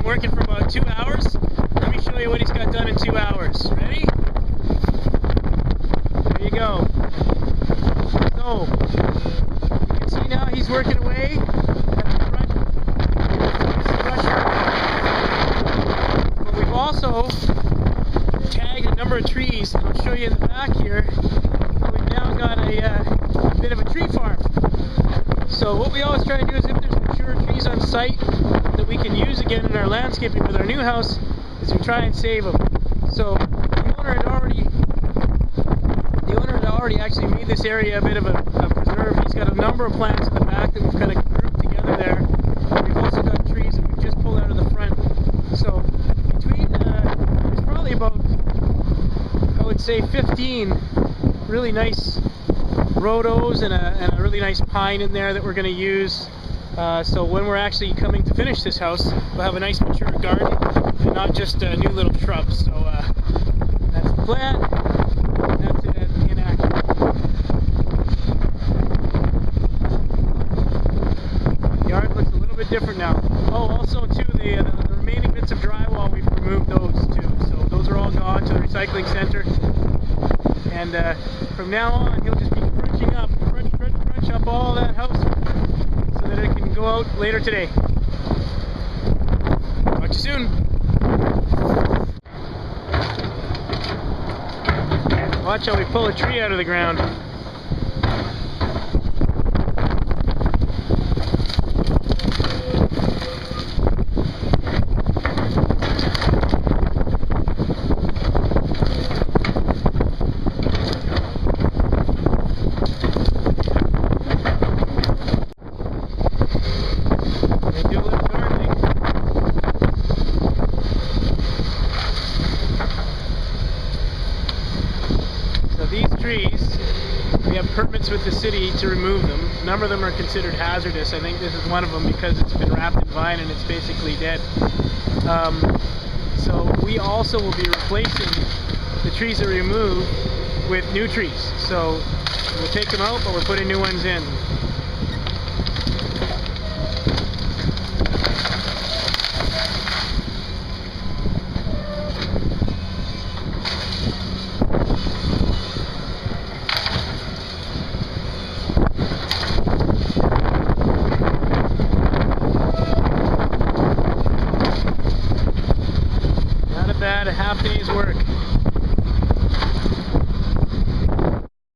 working for about 2 hours. Let me show you what he's got done in 2 hours. Ready? There you go. So, you can see now he's working away at the front. But we've also tagged a number of trees. I'll show you in the back here. We've now got a bit of a tree farm. So what we always try to do is if there's mature trees on site that we can use again in our landscaping with our new house, is we try and save them. So the owner had already actually made this area a bit of a preserve. He's got a number of plants in the back that we've kind of grouped together there. We've also got trees that we've just pulled out of the front. So between, there's probably about, I would say 15 really nice rhodos and a really nice pine in there that we're going to use. So when we're actually coming to finish this house, we'll have a nice mature garden and not just new little shrubs. So that's the plan. That's it in action. The yard looks a little bit different now. Oh, also too, the remaining bits of drywall, we've removed those too. So those are all gone to the recycling center. And from now on, he'll just be crunch up all that house so that it can go out later today. Talk to you soon. Watch how we pull a tree out of the ground. We have permits with the city to remove them. A number of them are considered hazardous. I think this is one of them because it's been wrapped in vine and it's basically dead. So we also will be replacing the trees that we remove with new trees. So we'll take them out, but we're putting new ones in.